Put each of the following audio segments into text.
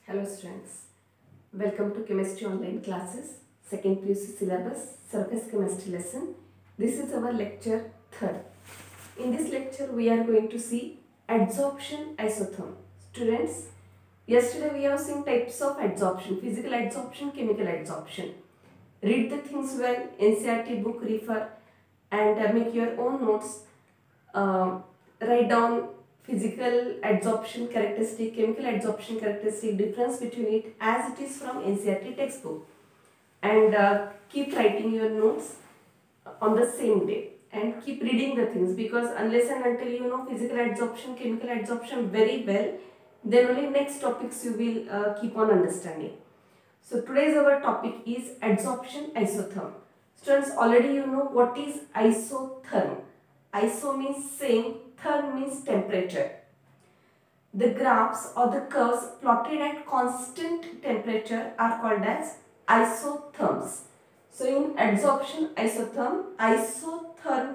Hello students, welcome to Chemistry Online Classes, second PUC syllabus, Surface Chemistry lesson. This is our lecture 3rd. In this lecture we are going to see adsorption isotherm. Students, yesterday we have seen types of adsorption, physical adsorption, chemical adsorption. Read the things well, NCERT book refer and make your own notes. Write down physical adsorption characteristic, chemical adsorption characteristic, difference between it as it is from NCERT textbook, and keep writing your notes on the same day and keep reading the things, because unless and until you know physical adsorption, chemical adsorption very well, then only next topics you will keep on understanding. So today's our topic is adsorption isotherm. Students, already you know what is isotherm. Iso means same, therm means temperature. The graphs or the curves plotted at constant temperature are called as isotherms. So in adsorption isotherm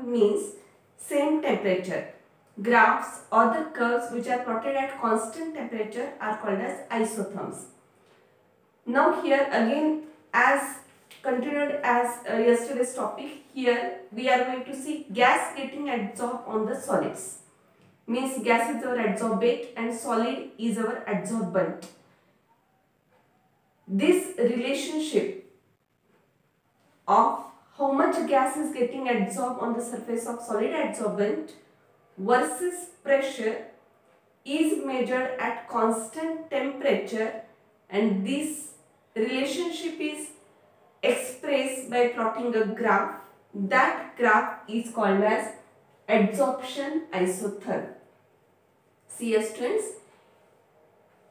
means same temperature. Graphs or the curves which are plotted at constant temperature are called as isotherms. Now here again, as continued as yesterday's topic, here we are going to see gas getting adsorbed on the solids. Means gas is our adsorbate and solid is our adsorbent. This relationship of how much gas is getting adsorbed on the surface of solid adsorbent versus pressure is measured at constant temperature, and this relationship is expressed by plotting a graph. That graph is called as adsorption isotherm. See students,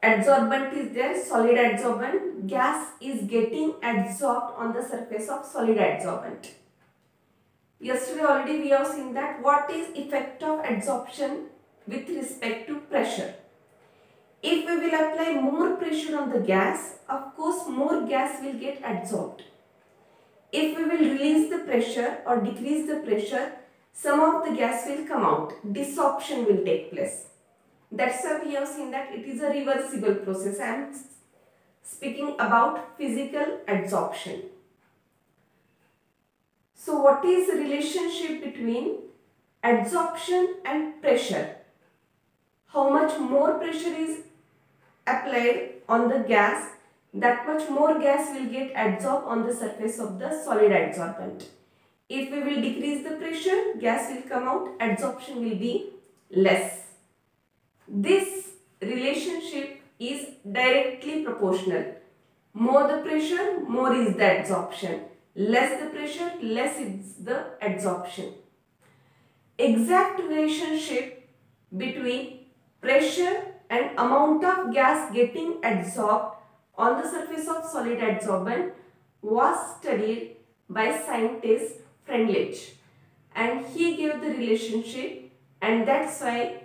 adsorbent is there, solid adsorbent, gas is getting adsorbed on the surface of solid adsorbent. Yesterday already we have seen that what is effect of adsorption with respect to pressure. If we will apply more pressure on the gas, of course more gas will get adsorbed. If we will release the pressure or decrease the pressure, some of the gas will come out. Desorption will take place. That's why we have seen that it is a reversible process. I am speaking about physical adsorption. So what is the relationship between adsorption and pressure? How much more pressure is applied on the gas, that much more gas will get adsorbed on the surface of the solid adsorbent. If we will decrease the pressure, gas will come out, adsorption will be less. This relationship is directly proportional. More the pressure, more is the adsorption. Less the pressure, less is the adsorption. Exact relationship between pressure and amount of gas getting adsorbed on the surface of solid adsorbent was studied by scientist Freundlich, and he gave the relationship, and that's why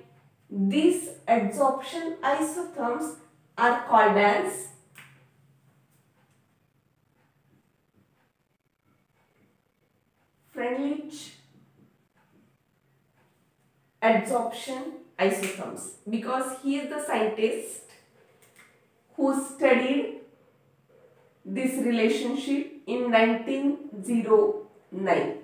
these adsorption isotherms are called as Freundlich adsorption isotherms, because he is the scientist who studied this relationship in 1909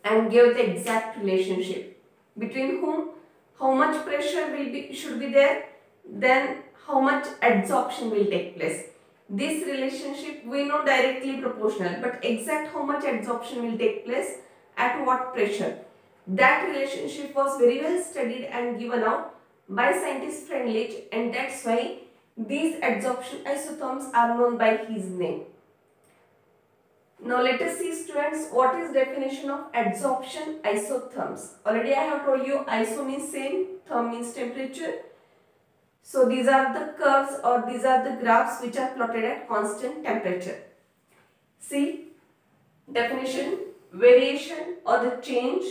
and gave the exact relationship between whom how much pressure should be there, then how much adsorption will take place. This relationship we know directly proportional, but exact how much adsorption will take place at what pressure, that relationship was very well studied and given out by scientist Freundlich, and that's why these adsorption isotherms are known by his name. Now let us see students, what is definition of adsorption isotherms. Already I have told you iso means same, therm means temperature. So these are the curves or these are the graphs which are plotted at constant temperature. See, definition, variation or the change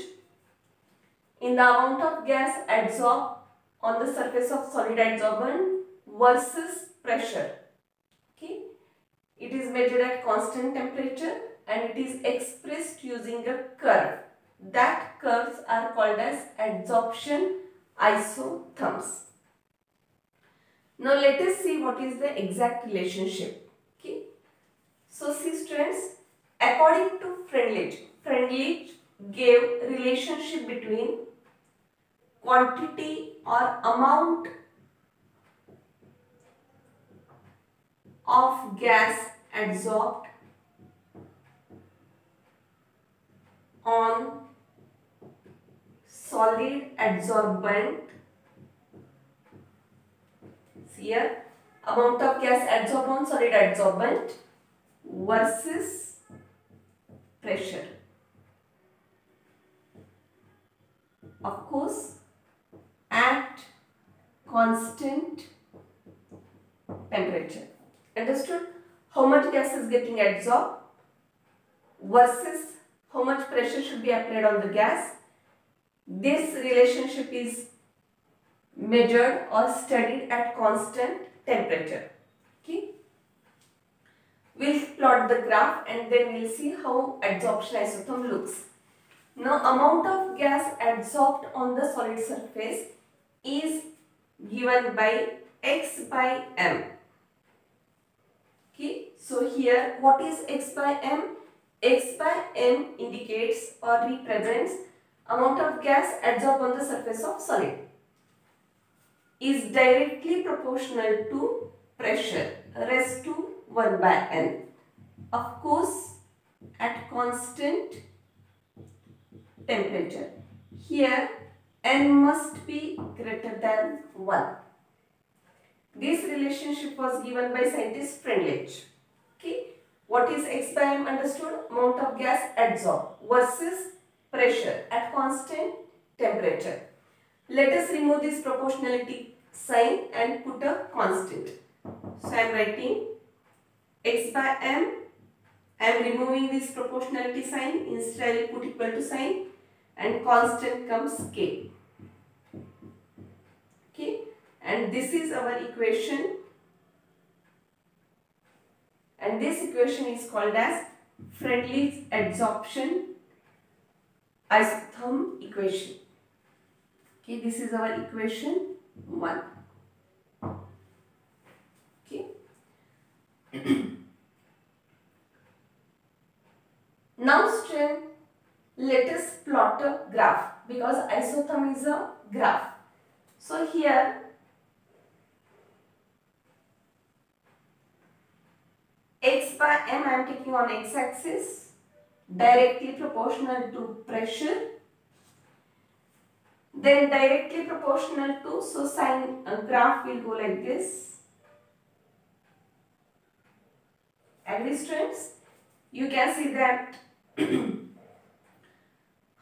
in the amount of gas adsorbed on the surface of solid adsorbent versus pressure. Okay, it is measured at constant temperature and it is expressed using a curve. That curves are called as adsorption isotherms. Now let us see what is the exact relationship. Okay. So see students, according to Freundlich gave relationship between quantity or amount of gas adsorbed on solid adsorbent. See here, amount of gas adsorbed on solid adsorbent versus pressure. Of course, at constant temperature. Understood? How much gas is getting adsorbed versus how much pressure should be applied on the gas. This relationship is measured or studied at constant temperature. Okay. We'll plot the graph and then we'll see how adsorption isotherm looks. Now, amount of gas adsorbed on the solid surface is given by X by M. Okay. So here, what is X by M? X by M indicates or represents amount of gas adsorbed on the surface of solid is directly proportional to pressure raised to 1 by N. Of course, at constant temperature. Here, N must be greater than 1. This relationship was given by scientist Freundlich. Okay. What is X by M? Understood? Amount of gas adsorbed versus pressure at constant temperature. Let us remove this proportionality sign and put a constant. So I am writing X by M. I am removing this proportionality sign. Instead I will put equal to sign and constant comes K. Okay. And this is our equation. And this equation is called as Freundlich's adsorption isotherm equation. Okay, this is our equation 1. Okay. Now student, let us plot a graph because isotherm is a graph. So here X by M I am taking on X axis, directly proportional to pressure, then directly proportional to, so sign graph will go like this. Agree students? You can see that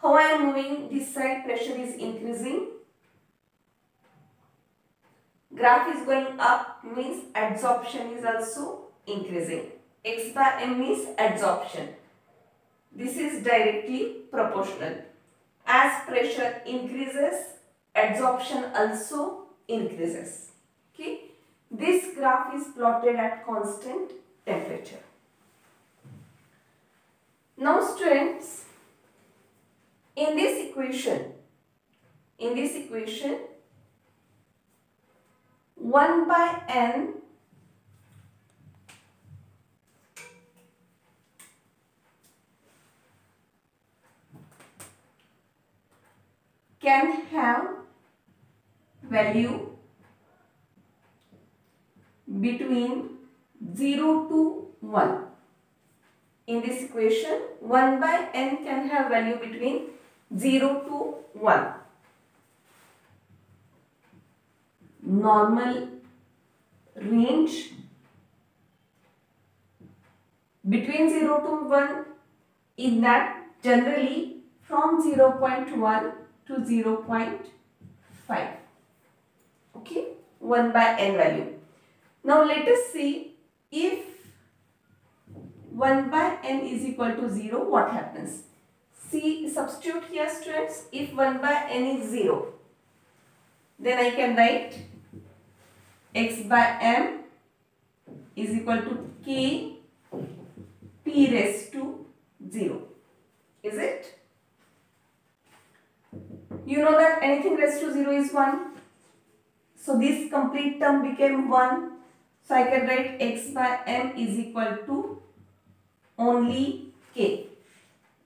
how I am moving this side, pressure is increasing. Graph is going up means adsorption is also increasing. X by M means adsorption. This is directly proportional. As pressure increases, adsorption also increases. Okay. This graph is plotted at constant temperature. Now students, in this equation, 1 by N can have value between 0 to 1. In this equation, 1 by N can have value between 0 to 1. Normal range between 0 to 1 in that generally from 0.1 to 0.5. Okay, 1 by N value. Now let us see if 1 by N is equal to 0, what happens? See, substitute here students. If 1 by N is 0, then I can write X by M is equal to K P raised to 0. Is it? You know that anything raised to 0 is 1. So this complete term became 1. So I can write x by m is equal to only k.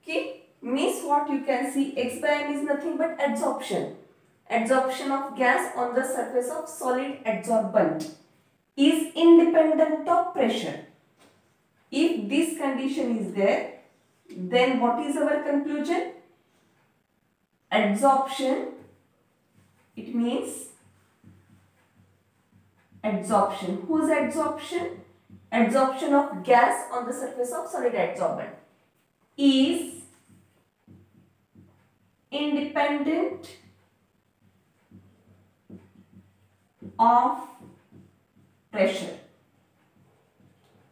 Okay, means what you can see, x by m is nothing but adsorption. Adsorption of gas on the surface of solid adsorbent is independent of pressure. If this condition is there, then what is our conclusion? Adsorption, it means adsorption. Whose adsorption? Adsorption of gas on the surface of solid adsorbent is independent of pressure.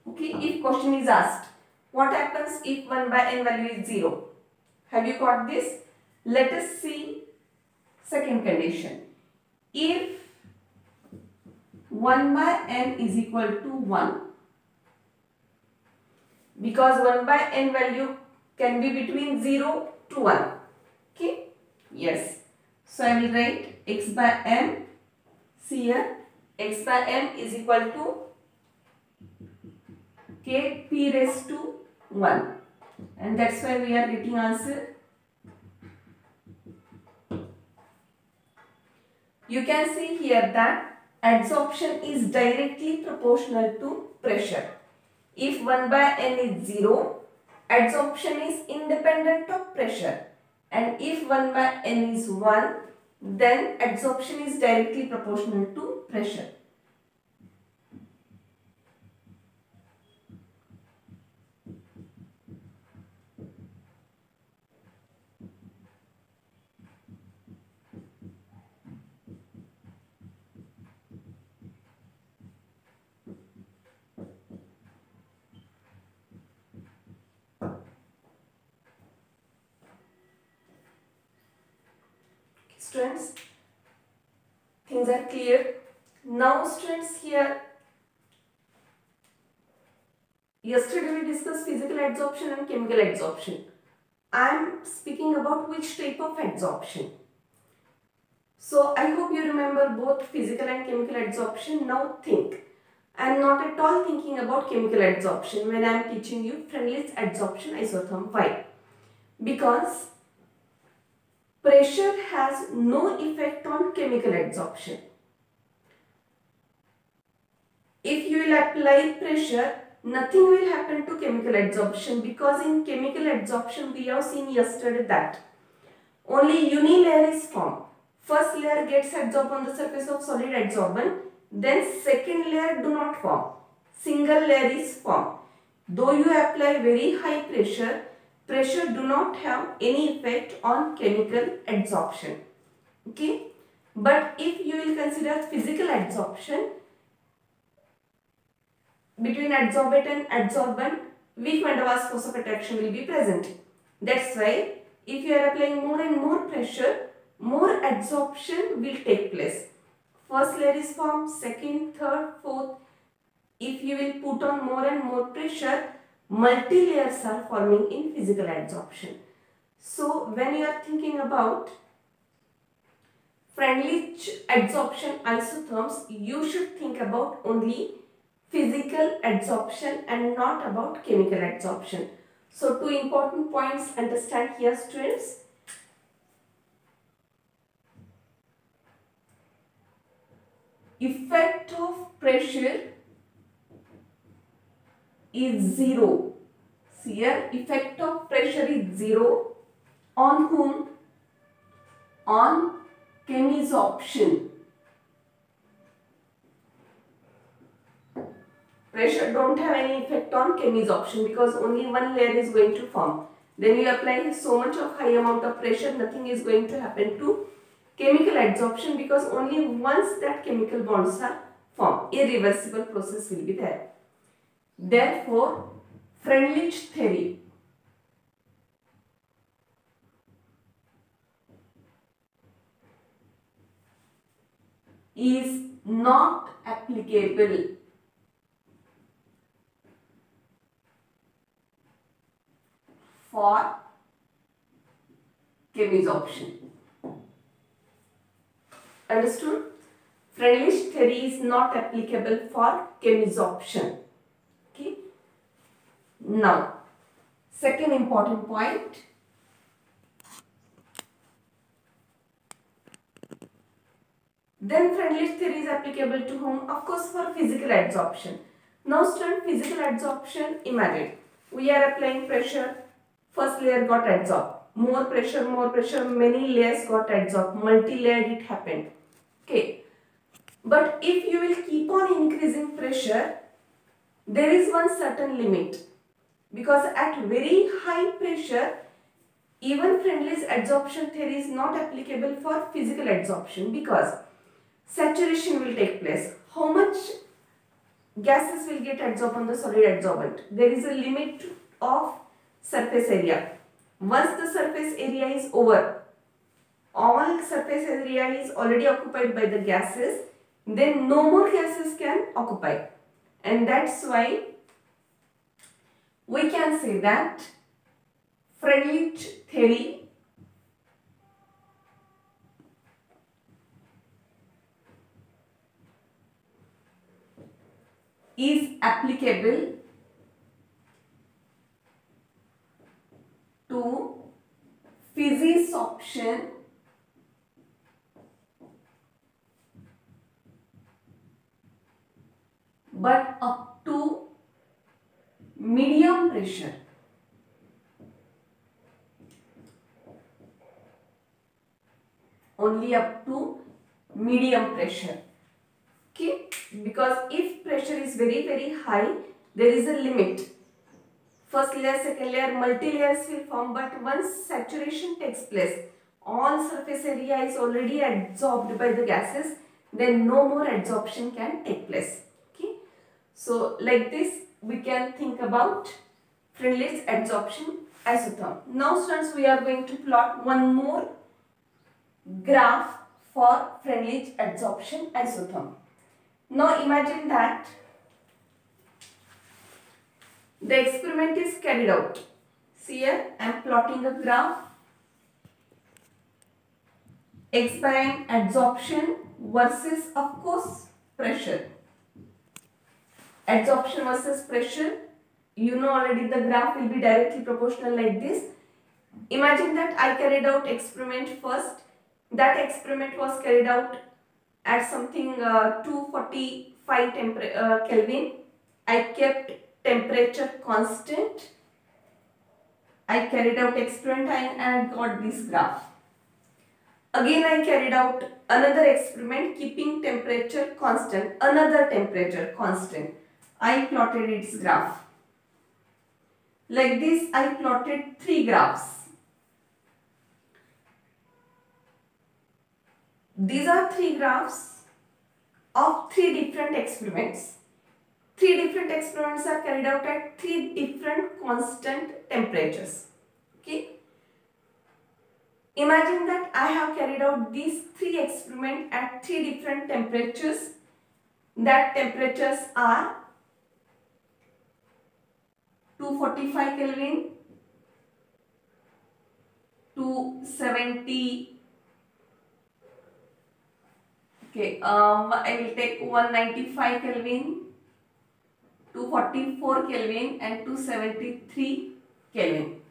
Okay, if question is asked, what happens if 1 by n value is 0? Have you got this? Let us see second condition. If 1 by n is equal to 1, because 1 by n value can be between 0 to 1. Okay, yes. So I will write x by m. See here, x by m is equal to k p raised to 1, and that's why we are getting answer. You can see here that adsorption is directly proportional to pressure. If 1 by n is 0, adsorption is independent of pressure, and if 1 by n is 1, then adsorption is directly proportional to pressure. Students, things are clear. Now students, here yesterday we discussed physical adsorption and chemical adsorption. I am speaking about which type of adsorption. So I hope you remember both physical and chemical adsorption. Now think. I am not at all thinking about chemical adsorption when I am teaching you Freundlich's adsorption isotherm. Why? Because pressure has no effect on chemical adsorption. If you will apply pressure, nothing will happen to chemical adsorption, because in chemical adsorption we have seen yesterday that only unilayer is formed. First layer gets adsorbed on the surface of solid adsorbent, then second layer do not form. Single layer is formed. Though you apply very high pressure, pressure do not have any effect on chemical adsorption. Okay, but if you will consider physical adsorption, between adsorbent and adsorbent, weak van der Waals force of attraction will be present. That's why if you are applying more and more pressure, more adsorption will take place. First layer is formed, second, third, fourth. If you will put on more and more pressure, multi-layers are forming in physical adsorption. So when you are thinking about Freundlich adsorption isotherms, you should think about only physical adsorption and not about chemical adsorption. So two important points understand here, students. Effect of pressure is 0. See here, effect of pressure is 0 on whom? On chemisorption. Pressure don't have any effect on chemisorption because only one layer is going to form. Then you apply so much of high amount of pressure, nothing is going to happen to chemical adsorption because only once that chemical bonds are formed, irreversible process will be there. Therefore, Freundlich theory is not applicable for chemisorption. Understood? Freundlich theory is not applicable for chemisorption. Okay. Now, second important point. Then Freundlich theory is applicable to whom? Of course, for physical adsorption. Now, student, physical adsorption, imagine we are applying pressure, first layer got adsorbed. More pressure, many layers got adsorbed, multi-layered it happened. Okay. But if you will keep on increasing pressure, there is one certain limit. Because at very high pressure, even Freundlich's adsorption theory is not applicable for physical adsorption because saturation will take place. How much gases will get adsorbed on the solid adsorbent? There is a limit of surface area. Once the surface area is over, all surface area is already occupied by the gases, then no more gases can occupy. And that's why we can say that Freundlich theory is applicable to physisorption but up to medium pressure. Only up to medium pressure. Okay, because if pressure is very high, there is a limit. First layer, second layer, multi-layers will form, but once saturation takes place, all surface area is already absorbed by the gases, then no more adsorption can take place. Okay, so like this we can think about Freundlich's adsorption isotherm. Now students, we are going to plot one more graph for Freundlich's adsorption isotherm. Now imagine that the experiment is carried out. See here, I am plotting a graph. X' adsorption versus, of course, pressure. Adsorption versus pressure. You know already the graph will be directly proportional like this. Imagine that I carried out experiment first. That experiment was carried out at something 245 Kelvin. I kept temperature constant. I carried out experiment and I got this graph. Again I carried out another experiment keeping temperature constant, another temperature constant. I plotted its graph. Like this I plotted three graphs. These are three graphs of three different experiments. Three different experiments are carried out at three different constant temperatures. Okay. Imagine that I have carried out these three experiments at three different temperatures. That temperatures are 245 Kelvin, 270. Okay, I will take 195 Kelvin, 244 Kelvin and 273 Kelvin.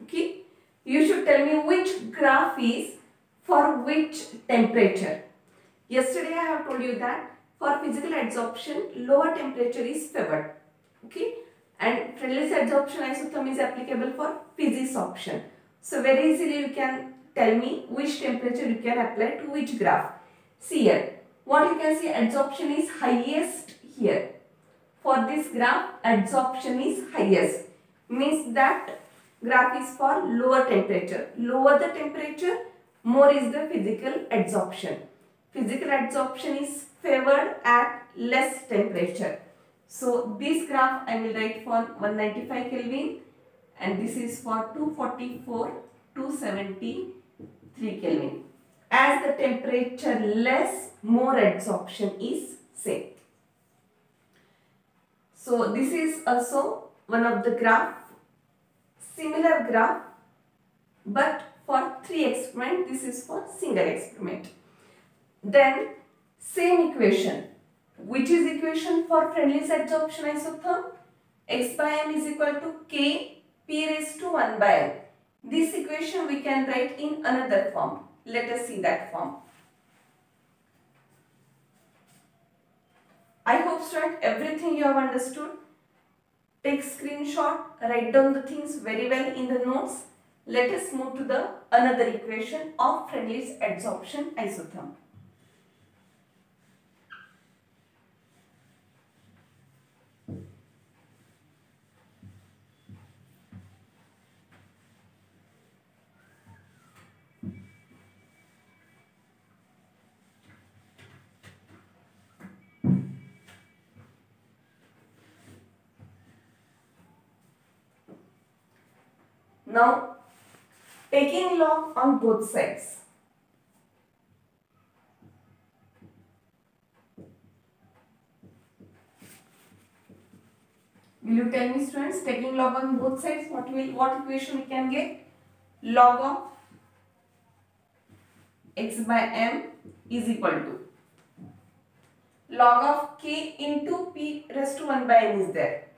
Okay, you should tell me which graph is for which temperature. Yesterday I have told you that for physical adsorption, lower temperature is favored. Okay, and Freundlich's adsorption isotherm is applicable for physisorption. So very easily you can tell me which temperature you can apply to which graph. See here, what you can see, adsorption is highest here. For this graph, adsorption is highest. Means that graph is for lower temperature. Lower the temperature, more is the physical adsorption. Physical adsorption is favored at less temperature. So this graph I will write for 195 Kelvin and this is for 244, 273 Kelvin. As the temperature less, more adsorption is same. So this is also one of the graph, similar graph, but for three experiment, this is for single experiment. Then Same equation. Which is equation for Friendly's adsorption isotherm? X by m is equal to k p raised to 1 by m. This equation we can write in another form. Let us see that form. I hope student everything you have understood. Take screenshot, write down the things very well in the notes. Let us move to the another equation of Friendly's adsorption isotherm. Now, taking log on both sides. Will you tell me, students, taking log on both sides, what equation we can get? Log of x by m is equal to log of k into p raised to 1 by n is there.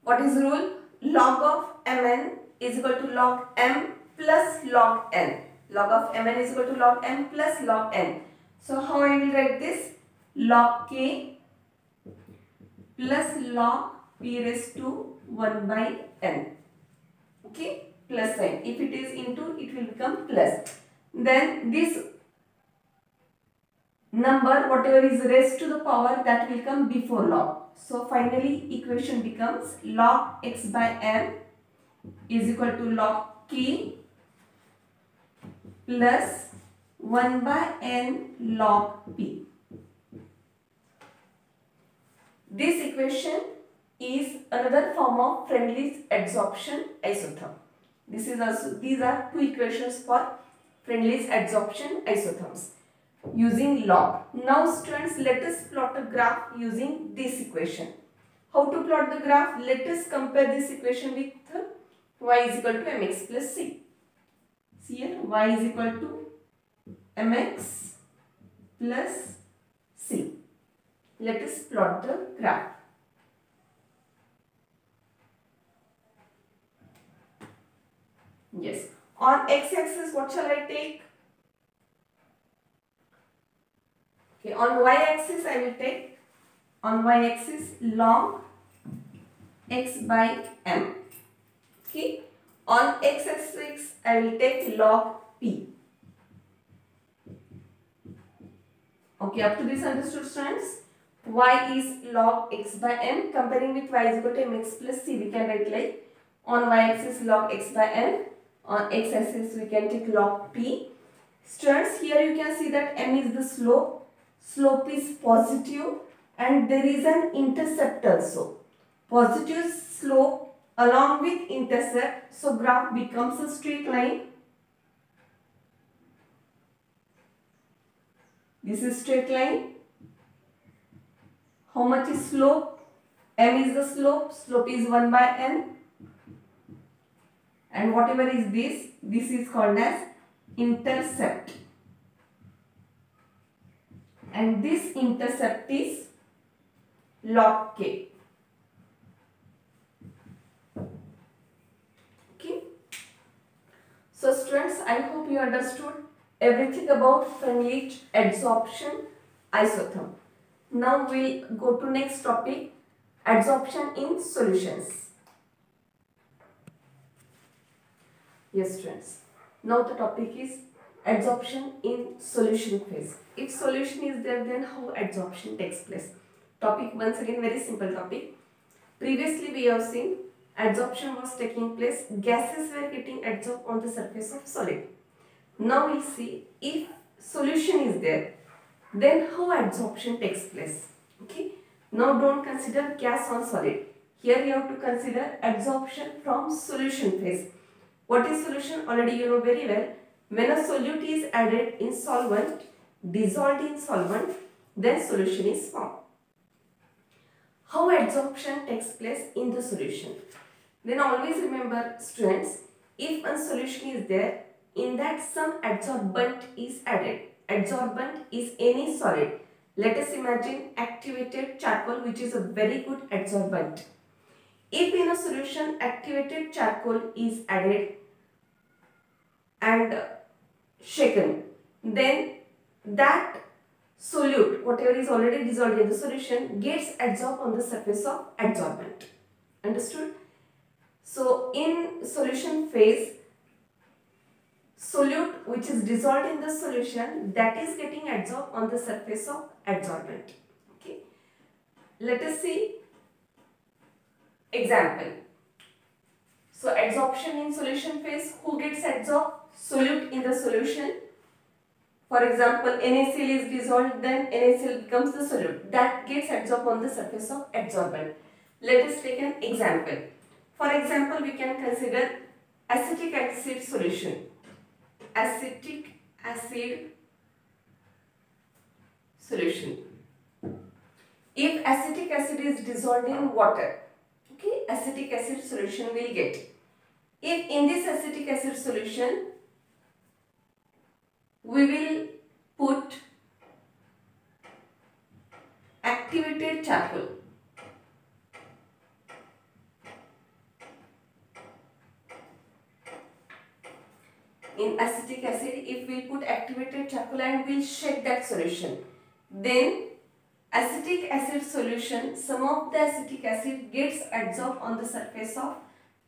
What is the rule? Log of mn is equal to log m plus log n. Log of mn is equal to log m plus log n. So how I will write this? Log k plus log p raised to 1 by n. Okay, plus sign. If it is into, it will become plus. Then this number, whatever is raised to the power, that will come before log. So finally equation becomes log x by m is equal to log k plus 1 by n log p. This equation is another form of Friendly's adsorption isotherm. These are two equations for Friendly's adsorption isotherms using log. Now students, let us plot a graph using this equation. How to plot the graph? Let us compare this equation with y is equal to mx plus c. See here, y is equal to mx plus c. Let us plot the graph. Yes. On x-axis, what shall I take? Okay, on y-axis I will take, on y-axis, log x by m. Okay. On x-axis I will take log p. Okay, up to this understood, students? Y is log x by m. Comparing with y is equal to mx plus c, we can write like on y-axis log x by m. On x-axis we can take log p. Students, here you can see that m is the slope. Slope is positive and there is an intercept also. Positive slope along with intercept. So graph becomes a straight line. This is straight line. How much is slope? M is the slope. Slope is 1 by n. And whatever is this is called as intercept. And this intercept is log k. Okay. So students, I hope you understood everything about Friendly's adsorption isotherm. Now we'll go to next topic, adsorption in solutions. Yes students, now the topic is adsorption in solution phase. If solution is there, then how adsorption takes place. Topic once again very simple topic. Previously we have seen adsorption was taking place, gases were getting adsorbed on the surface of solid. Now we'll see if solution is there, then how adsorption takes place. Okay. Now don't consider gas on solid. Here you have to consider adsorption from solution phase. What is solution? Already you know very well. When a solute is added in solvent, dissolved in solvent, then solution is formed. How adsorption takes place in the solution? Then always remember students, if a solution is there, in that some adsorbent is added. Adsorbent is any solid. Let us imagine activated charcoal, which is a very good adsorbent. If in a solution activated charcoal is added and shaken, then that solute, whatever is already dissolved in the solution, gets adsorbed on the surface of adsorbent. Understood? So in solution phase, solute which is dissolved in the solution, that is getting adsorbed on the surface of adsorbent. Okay. Let us see example. So adsorption in solution phase, who gets adsorbed? Solute in the solution. For example, NaCl is dissolved, then NaCl becomes the solute. That gets adsorbed on the surface of adsorbent. Let us take an example. For example, we can consider acetic acid solution. Acetic acid solution. If acetic acid is dissolved in water, okay, acetic acid solution will get. If in this acetic acid solution, we will put activated charcoal. In acetic acid, if we put activated charcoal and we'll shake that solution, then acetic acid solution, some of the acetic acid gets adsorbed on the surface of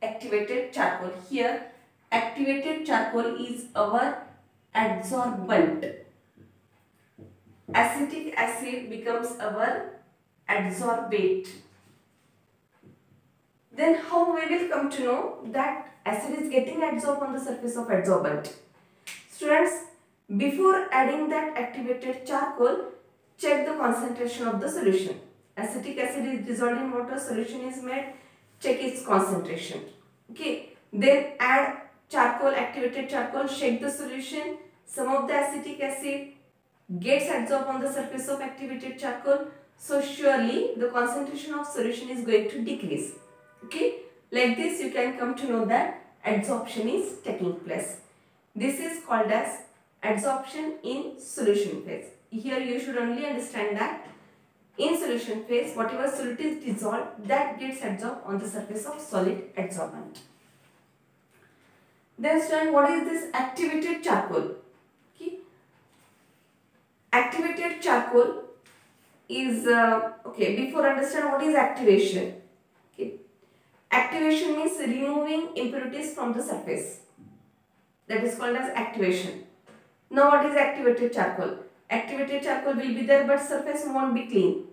activated charcoal. Here, activated charcoal is our adsorbent. Acetic acid becomes our adsorbate. Then how we will come to know that acid is getting adsorbed on the surface of adsorbent? Students, before adding that activated charcoal, check the concentration of the solution. Acetic acid is dissolved in water, solution is made, check its concentration. Okay, then add charcoal, activated charcoal, shake the solution. Some of the acetic acid gets adsorbed on the surface of activated charcoal. So surely the concentration of solution is going to decrease. Okay, like this you can come to know that adsorption is taking place. This is called as adsorption in solution phase. Here you should only understand that in solution phase, whatever solute is dissolved, that gets adsorbed on the surface of solid adsorbent. Then student, what is this activated charcoal? Okay. Activated charcoal is, okay, before understand what is activation. Okay. Activation means removing impurities from the surface. That is called as activation. Now what is activated charcoal? Activated charcoal will be there but surface won't be clean.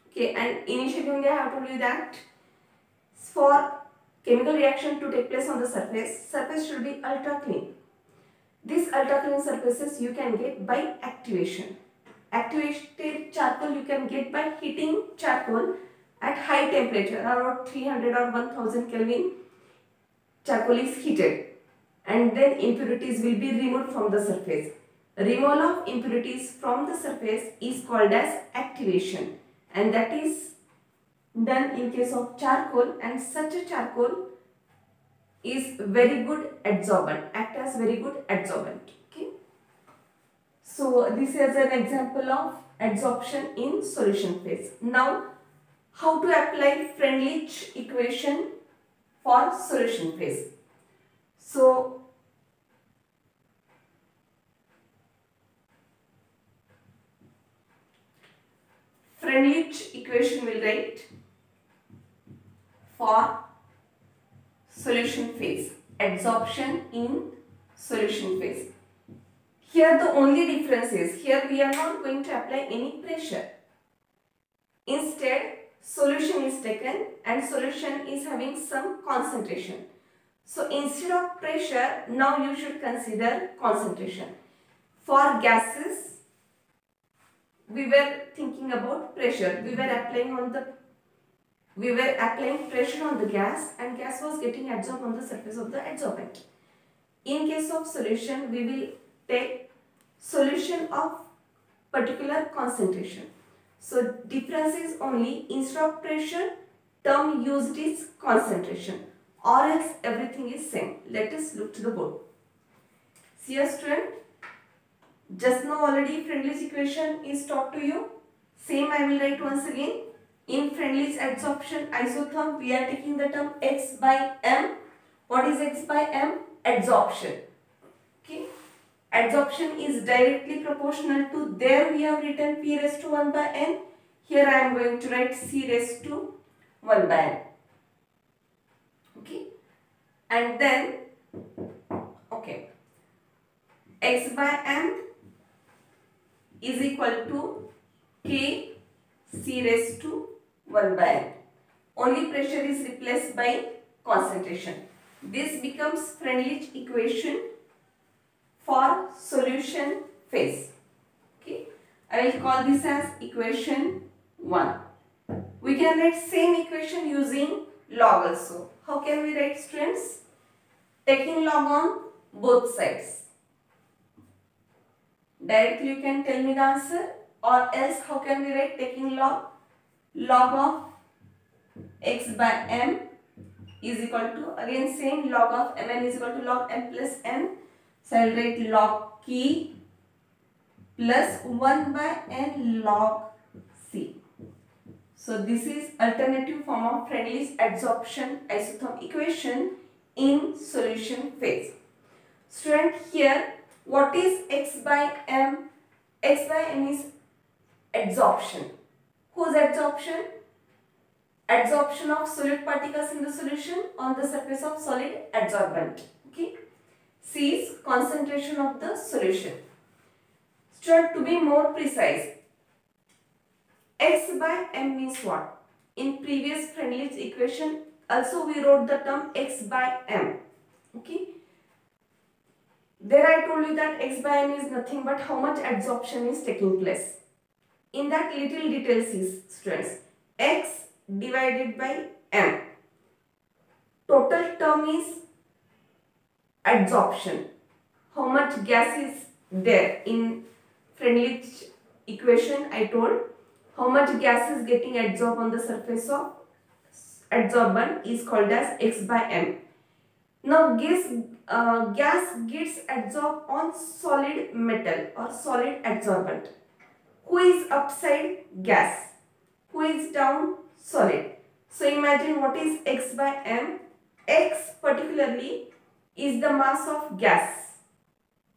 Okay, and initially only I have told you that for chemical reaction to take place on the surface should be ultra clean. These ultra clean surfaces you can get by activation. Activated charcoal you can get by heating charcoal at high temperature, around 300 or 1000 Kelvin. Charcoal is heated and then impurities will be removed from the surface. Removal of impurities from the surface is called as activation, and that is done in case of charcoal, and such a charcoal is very good adsorbent, act as very good adsorbent. Okay. So this is an example of adsorption in solution phase. Now how to apply Freundlich equation for solution phase. So Freundlich equation will write for solution phase, adsorption in solution phase. Here the only difference is, here we are not going to apply any pressure. Instead, solution is taken and solution is having some concentration. So instead of pressure, now you should consider concentration. For gases, we were thinking about pressure. We were applying pressure on the gas and gas was getting adsorbed on the surface of the adsorbent. In case of solution, we will take solution of particular concentration. So difference is only, instead of pressure, term used is concentration, or else everything is same. Let us look to the board. See a student, Just now already Friendly's equation is taught to you. Same I will write once again. In Friendly's adsorption isotherm, we are taking the term x by m. What is x by m? Adsorption. Okay. Adsorption is directly proportional to, there we have written p raised to 1 by n. Here I am going to write c raised to 1 by n. Okay. And then, okay, x by m is equal to k c raised to 1 by n. Only pressure is replaced by concentration. This becomes Friendly's equation for solution phase. Okay, I will call this as equation 1. We can write same equation using log also. How can we write, students? Taking log on both sides. Directly you can tell me the answer, or else how can we write taking log? Log of x by m is equal to, again same, log of mn is equal to log m plus n. So I will write log k plus 1 by n log c. So this is alternative form of Friendly's adsorption isotherm equation in solution phase. Student, here what is x by m? X by m is adsorption. Whose adsorption? Adsorption of solid particles in the solution on the surface of solid adsorbent. Okay. C is concentration of the solution. Student, to be more precise, x by m means what? In previous Friendly's equation also we wrote the term x by m. Okay. There I told you that x by m is nothing but how much adsorption is taking place. In that little details is, students, x divided by m. Total term is adsorption. How much gas is there in Friendly's equation? I told how much gas is getting adsorbed on the surface of adsorbent is called as x by m. Now gas gets adsorbed on solid metal or solid adsorbent. Who is upside? Gas. Who is down? Solid. So imagine what is x by m. X particularly is the mass of gas.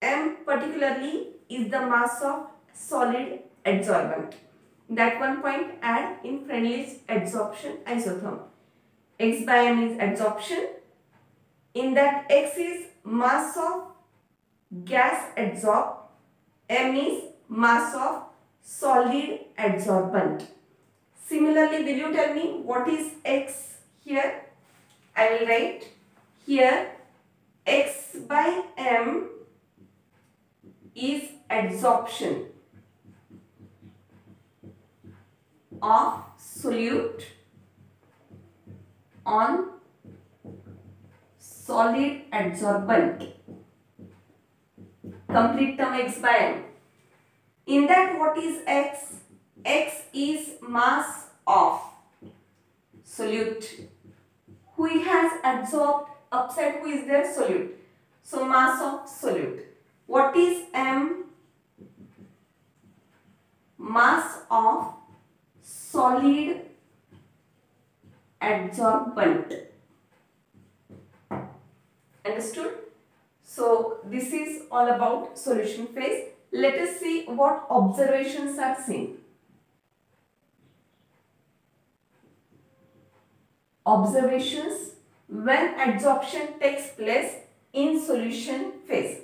M particularly is the mass of solid adsorbent. That one point add in Friendly's adsorption isotherm. X by m is adsorption. In that x is mass of gas adsorbed. M is mass of solid adsorbent. Similarly, will you tell me what is x here? I will write here x by m is adsorption of solute on solid adsorbent. Complete term x by m. In that what is x? X is mass of solute. Who has adsorbed? Upside who is there? Solute. So mass of solute. What is m? Mass of solid adsorbent. Understood? So this is all about solution phase. Let us see what observations are seen. Observations when adsorption takes place in solution phase.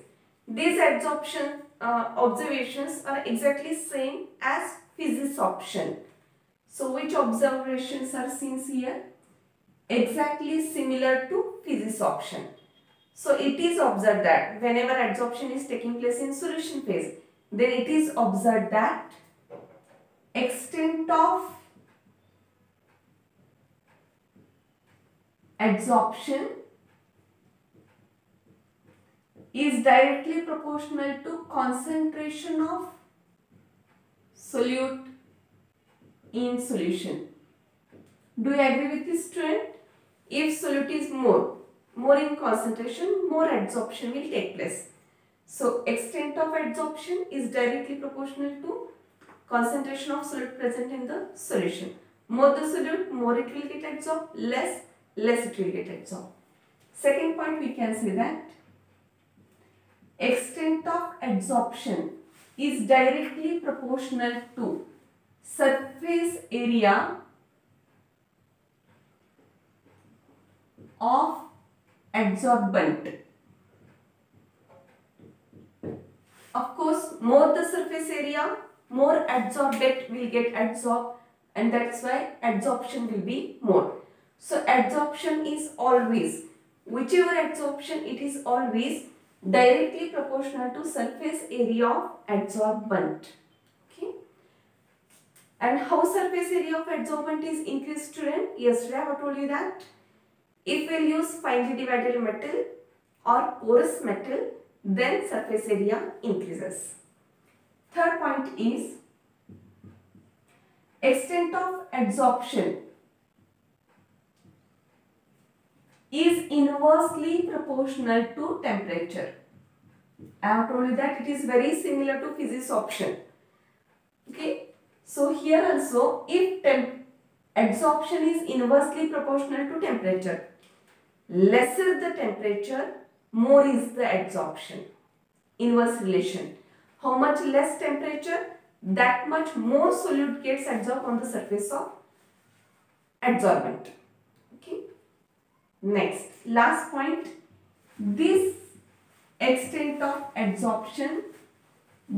These adsorption observations are exactly same as physisorption. So which observations are seen here? Exactly similar to physisorption. So it is observed that whenever adsorption is taking place in solution phase, then it is observed that extent of adsorption is directly proportional to concentration of solute in solution. Do you agree with this, student? If solute is more in concentration, more adsorption will take place. So extent of adsorption is directly proportional to concentration of solute present in the solution. More the solute, more it will get adsorbed, less it will get adsorbed. Second point, we can say that extent of adsorption is directly proportional to surface area of adsorbent. Of course, more the surface area, more adsorbent will get adsorbed, and that's why adsorption will be more. So adsorption is always, whichever adsorption, it is always directly proportional to surface area of adsorbent. Okay. And how surface area of adsorbent is increased, student? Yesterday I have told you that if we use finely divided metal or porous metal, then surface area increases. Third point is extent of adsorption is inversely proportional to temperature. I have told you that it is very similar to physics option. Okay. So here also, if adsorption is inversely proportional to temperature, lesser the temperature, more is the adsorption. Inverse relation. How much less temperature, that much more solute gets adsorbed on the surface of adsorbent. Okay. Next, last point. This extent of adsorption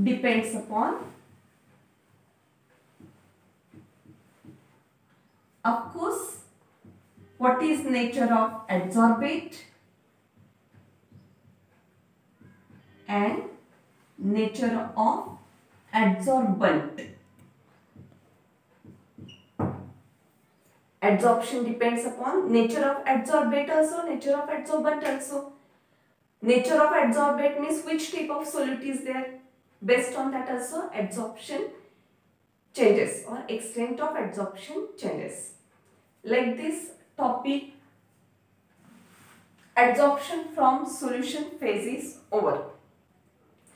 depends upon, of course, what is nature of adsorbate and nature of adsorbent. Adsorption depends upon nature of adsorbate also, nature of adsorbent also. Nature of adsorbate means which type of solute is there. Based on that also adsorption changes or extent of adsorption changes. Like this topic, adsorption from solution phase is over.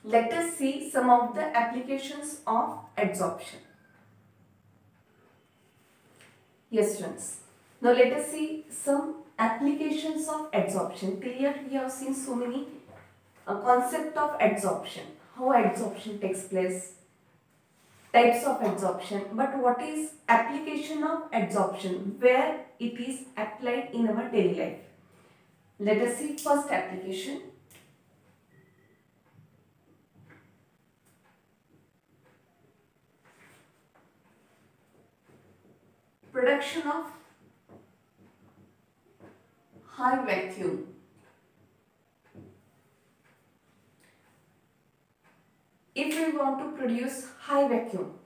Let us see some of the applications of adsorption. Yes, students. Now let us see some applications of adsorption. Till yet we have seen so many concept of adsorption, how adsorption takes place, types of adsorption, but what is application of adsorption, where it is applied in our daily life. Let us see first application. Production of high vacuum. If we want to produce high vacuum,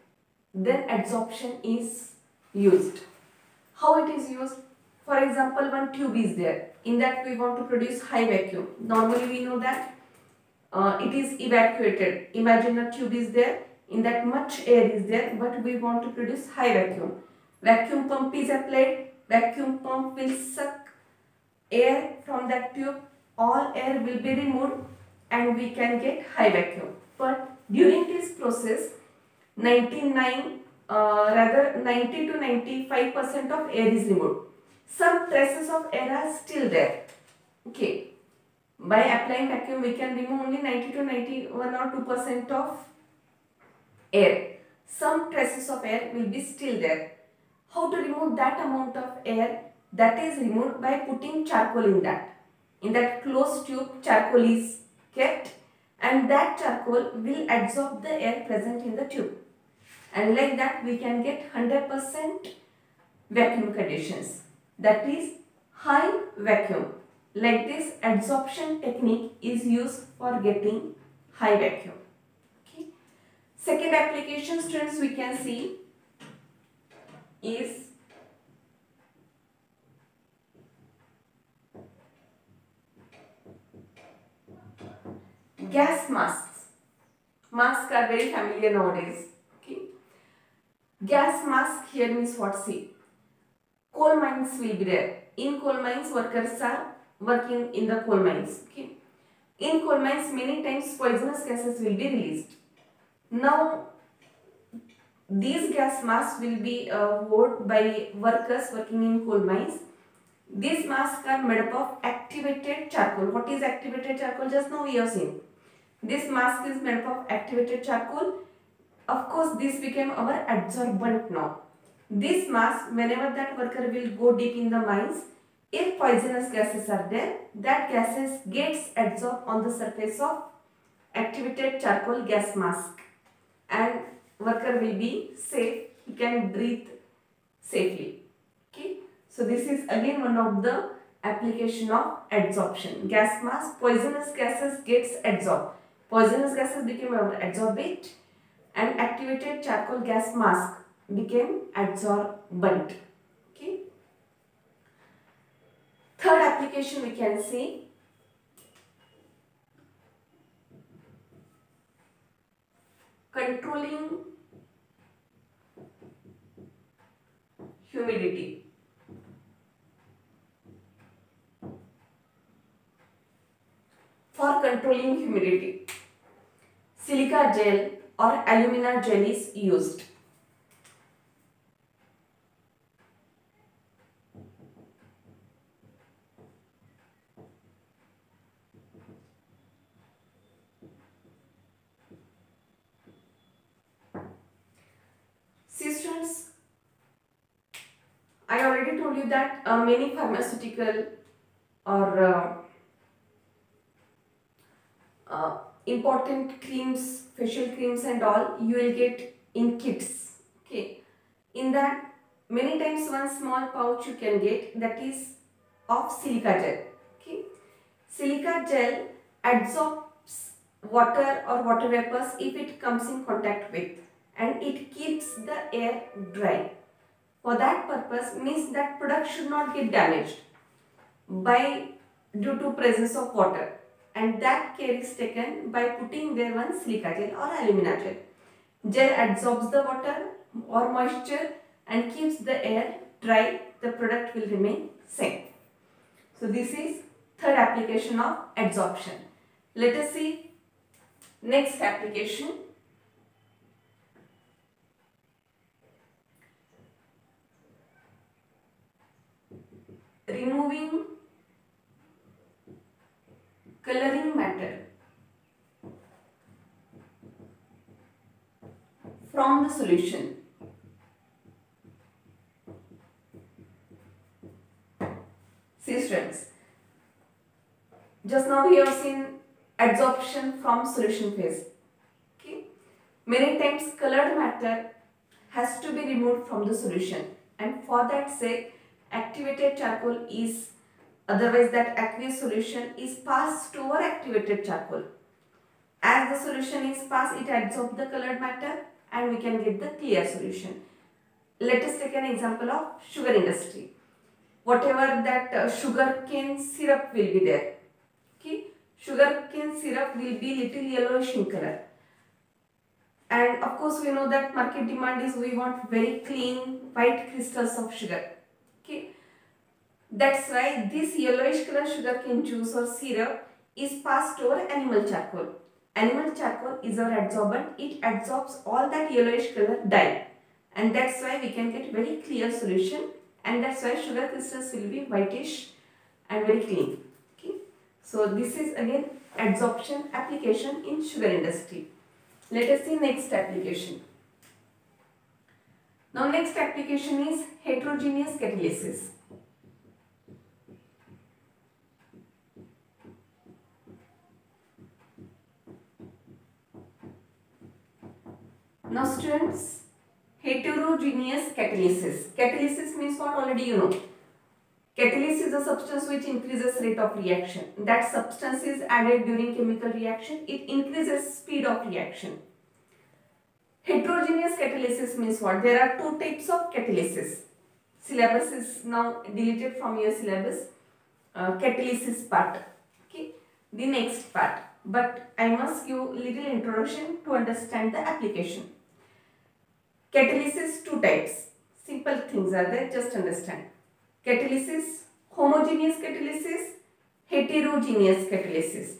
then adsorption is used. How it is used? For example, one tube is there. In that we want to produce high vacuum. Normally we know that it is evacuated. Imagine a tube is there. In that much air is there, but we want to produce high vacuum. Vacuum pump is applied. Vacuum pump will suck air from that tube. All air will be removed and we can get high vacuum. But during this process, 90 to 95% of air is removed. Some traces of air are still there. Okay. By applying vacuum, we can remove only 90 to 91 or 2% of air. Some traces of air will be still there. How to remove that amount of air? That is removed by putting charcoal in that. In that closed tube, charcoal is kept and that charcoal will absorb the air present in the tube. And like that we can get 100% vacuum conditions. That is high vacuum. Like this adsorption technique is used for getting high vacuum. Okay. Second application, students, we can see is gas masks. Masks are very familiar nowadays. Okay. Gas mask here means what? See, coal mines will be there. In coal mines, workers are working in the coal mines. Okay. In coal mines, many times poisonous gases will be released. Now, these gas masks will be worn by workers working in coal mines. These masks are made up of activated charcoal. What is activated charcoal? Just now we have seen. This mask is made up of activated charcoal. Of course, this became our adsorbent now. This mask, whenever that worker will go deep in the mines, if poisonous gases are there, that gases gets adsorbed on the surface of activated charcoal gas mask, and worker will be safe. He can breathe safely. Okay. So this is again one of the application of adsorption. Gas mask, poisonous gases gets adsorbed. Poisonous gases became our adsorbate, and activated charcoal gas mask became adsorbent. Okay. Third application we can see, controlling humidity. For controlling humidity, silica gel or alumina gel is used. See students, I already told you that many pharmaceutical or important creams, facial creams and all, you will get in kits. Okay, in that many times one small pouch you can get, that is of silica gel. Okay, silica gel adsorbs water or water vapors if it comes in contact with, and it keeps the air dry. For that purpose, means that product should not get damaged by due to presence of water, and that care is taken by putting there one silica gel or alumina gel. Gel adsorbs the water or moisture and keeps the air dry. The product will remain safe. So this is third application of adsorption. Let us see next application. Removing coloring matter from the solution. See students, just now we have seen adsorption from solution phase. Okay, many times colored matter has to be removed from the solution, and for that sake activated charcoal is, otherwise that aqueous solution is passed over activated charcoal. As the solution is passed, it adsorbs the colored matter and we can get the clear solution. Let us take an example of sugar industry. Whatever that sugar cane syrup will be there. Okay, sugar cane syrup will be little yellowish in color. And of course we know that market demand is we want very clean white crystals of sugar. Okay, that's why this yellowish color sugarcane juice or syrup is passed over animal charcoal. Animal charcoal is our adsorbent. It adsorbs all that yellowish color dye, and that's why we can get very clear solution, and that's why sugar crystals will be whitish and very clean. Okay, so this is again adsorption application in sugar industry. Let us see next application. Now next application is heterogeneous catalysis. Now students, heterogeneous catalysis. Catalysis means what? Already you know. Catalyst is a substance which increases rate of reaction. That substance is added during chemical reaction. It increases speed of reaction. Heterogeneous catalysis means what? There are two types of catalysis. Syllabus is now deleted from your syllabus. Catalysis part. Okay. The next part. But I must give little introduction to understand the application. Catalysis two types. Simple things are there. Just understand. Catalysis, homogeneous catalysis, heterogeneous catalysis.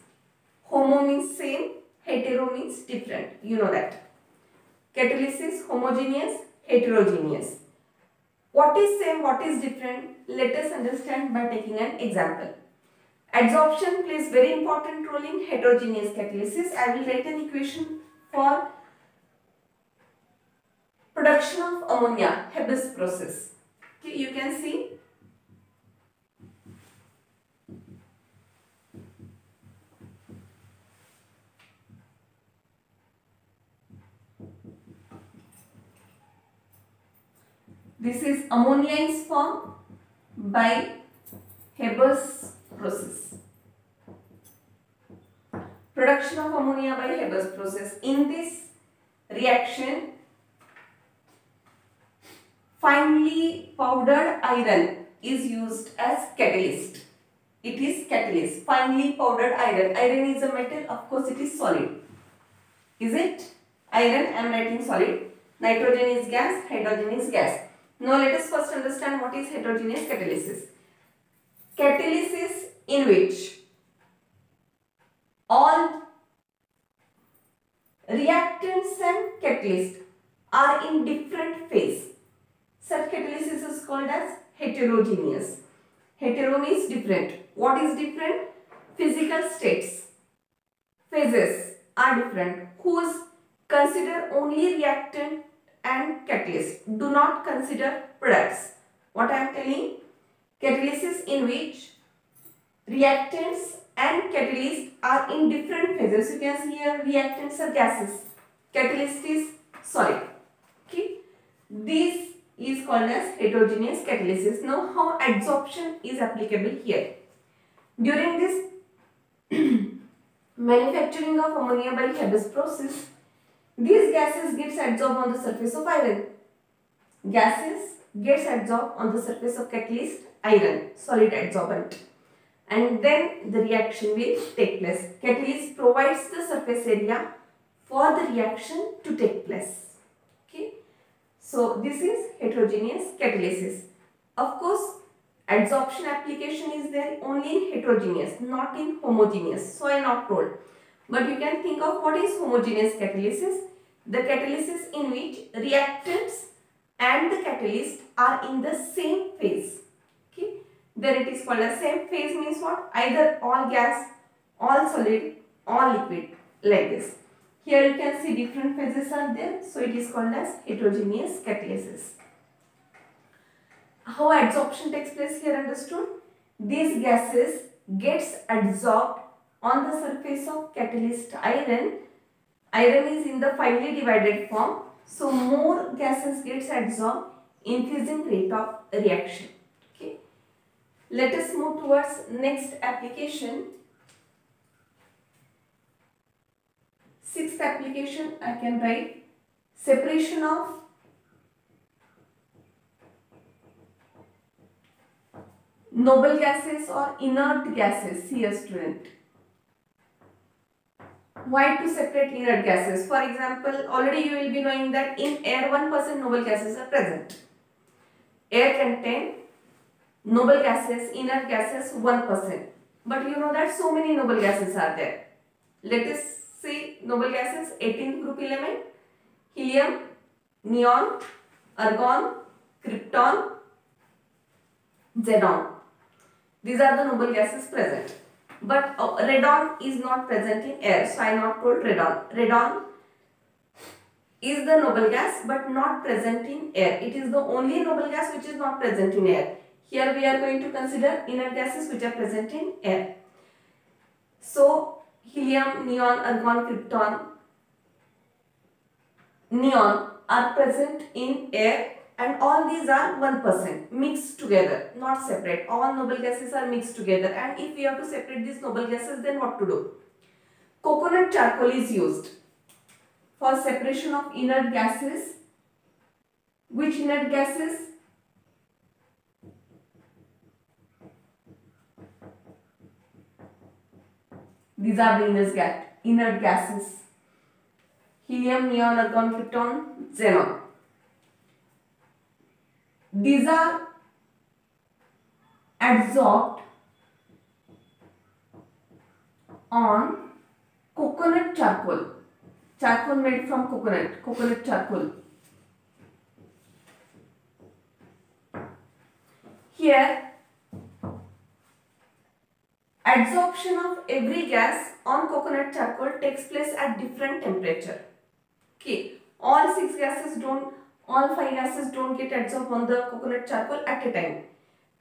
Homo means same, hetero means different. You know that. Catalysis, homogeneous, heterogeneous. What is same, what is different? Let us understand by taking an example. Adsorption plays very important role in heterogeneous catalysis. I will write an equation for production of ammonia, Hebus process. Okay, you can see this is ammonia is formed by Hebus process. Production of ammonia by Hebus process. In this reaction, finely powdered iron is used as catalyst. It is catalyst. Finely powdered iron. Iron is a metal. Of course, it is solid. Is it? Iron, I am writing solid. Nitrogen is gas. Hydrogen is gas. Now, let us first understand what is heterogeneous catalysis. Catalysis in which all reactants and catalysts are in different phase. Such catalysis is called as heterogeneous. Hetero means different. What is different? Physical states, phases are different. Whose consider only reactant and catalyst. Do not consider products. What I am telling? Catalysis in which reactants and catalysts are in different phases. You can see here reactants are gases. Catalyst is solid. Okay. This is called as heterogeneous catalysis. Now, how adsorption is applicable here? During this manufacturing of ammonia by Hebus process, these gases gets adsorbed on the surface of iron. Gases gets adsorbed on the surface of catalyst, iron, solid adsorbent. And then the reaction will take place. Catalyst provides the surface area for the reaction to take place. Okay. So, this is heterogeneous catalysis. Of course, adsorption application is there only in heterogeneous, not in homogeneous. So, I am not told. But you can think of what is homogeneous catalysis. The catalysis in which reactants and the catalyst are in the same phase. Okay. Then it is called as same phase means what? Either all gas, all solid, all liquid, like this. Here you can see different phases are there. So, it is called as heterogeneous catalysis. How adsorption takes place here understood? These gases gets adsorbed on the surface of catalyst iron. Iron is in the finely divided form. So, more gases gets adsorbed, increasing rate of reaction. Okay. Let us move towards next application. Sixth application I can write separation of noble gases or inert gases. See a student. Why to separate inert gases? For example, already you will be knowing that in air 1% noble gases are present. Air contain noble gases, inert gases 1%. But you know that so many noble gases are there. Let us see noble gases, 18th group element, helium, neon, argon, krypton, xenon. These are the noble gases present. But radon is not present in air, so I am not told radon. Radon is the noble gas but not present in air. It is the only noble gas which is not present in air. Here we are going to consider inert gases which are present in air. So, helium, neon, argon, krypton, neon are present in air and all these are 1% mixed together, not separate. All noble gases are mixed together, and if we have to separate these noble gases, then what to do? Coconut charcoal is used for separation of inert gases. Which inert gases? These are the inert gases. Helium, neon, argon, krypton, xenon. These are adsorbed on coconut charcoal. Charcoal made from coconut charcoal. Here, adsorption of every gas on coconut charcoal takes place at different temperature. Okay, all 5 gases don't get adsorbed on the coconut charcoal at a time.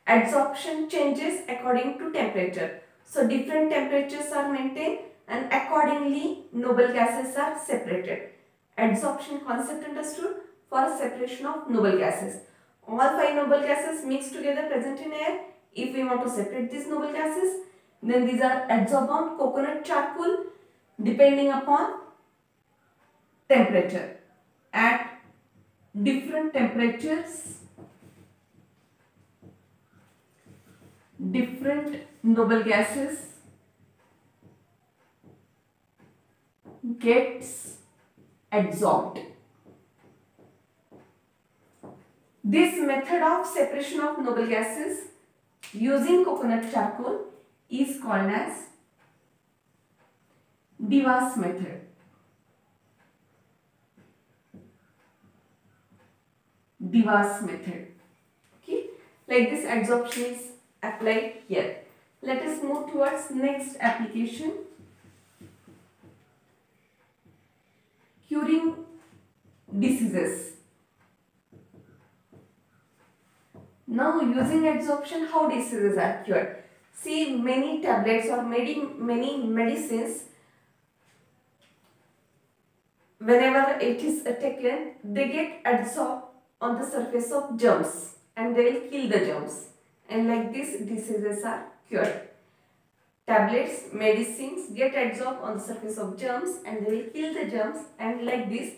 Adsorption changes according to temperature. So different temperatures are maintained and accordingly noble gases are separated. Adsorption concept understood for separation of noble gases. All 5 noble gases mixed together present in air. If we want to separate these noble gases, then these are adsorbed on coconut charcoal depending upon temperature. At different temperatures, different noble gases gets adsorbed. This method of separation of noble gases using coconut charcoal is called as Dewas method. Dewas method. Okay, like this adsorption is applied here. Let us move towards next application. Curing diseases. Now using adsorption, how diseases are cured? See, many tablets or many medicines, whenever it is taken, they get adsorbed on the surface of germs and they will kill the germs, and like this diseases are cured. Tablets, medicines get adsorbed on the surface of germs and they will kill the germs, and like this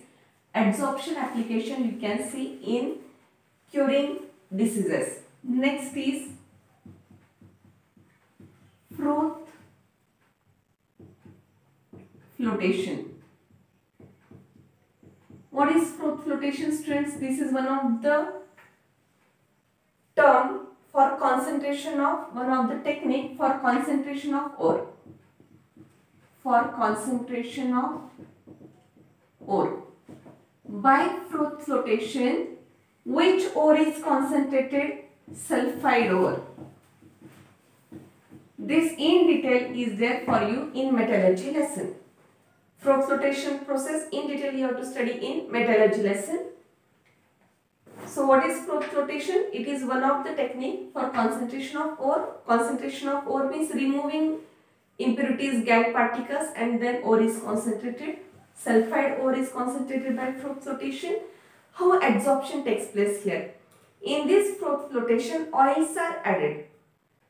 adsorption application you can see in curing diseases. Next is froth flotation. What is froth flotation, students? This is one of the term for concentration of, one of the technique for concentration of ore. For concentration of ore. By froth flotation, which ore is concentrated? Sulfide ore. This in detail is there for you in metallurgy lesson. Froth flotation process in detail you have to study in metallurgy lesson. So what is froth flotation? It is one of the technique for concentration of ore. Concentration of ore means removing impurities, gangue particles, and then ore is concentrated. Sulfide ore is concentrated by froth flotation. How adsorption takes place here? In this froth flotation, oils are added.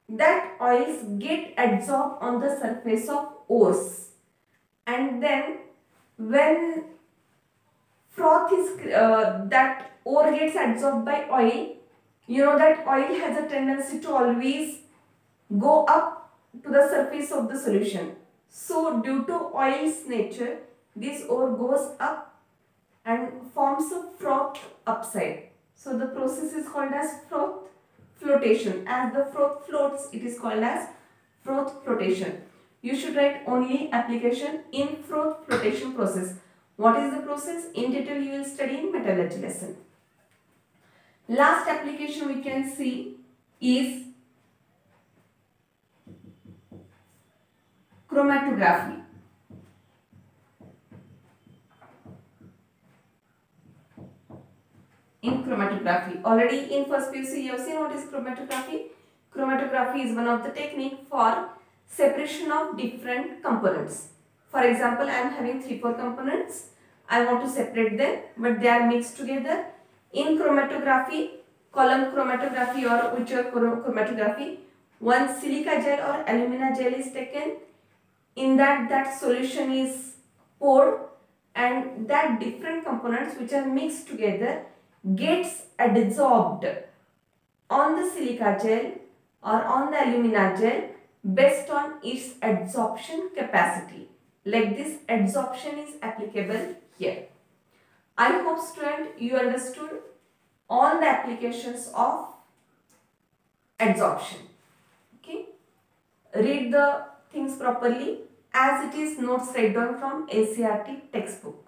That oils get adsorbed on the surface of ores, and then when froth is that ore gets adsorbed by oil, you know that oil has a tendency to always go up to the surface of the solution. So due to oil's nature, this ore goes up and forms a froth upside. So the process is called as froth flotation. As the froth floats, it is called as froth flotation. You should write only application in froth flotation process. What is the process? In detail you will study in metallurgy lesson. Last application we can see is chromatography. In chromatography, already in first PUC you have seen what is chromatography. Chromatography is one of the technique for separation of different components. For example, I am having 3-4 components. I want to separate them, but they are mixed together. In chromatography, column chromatography or whichever chromatography, one silica gel or alumina gel is taken. In that solution is poured, and that different components which are mixed together gets adsorbed on the silica gel or on the alumina gel based on its adsorption capacity. Like this adsorption is applicable here. I hope student you understood all the applications of adsorption. Okay, read the things properly as it is notes read on from NCERT textbook.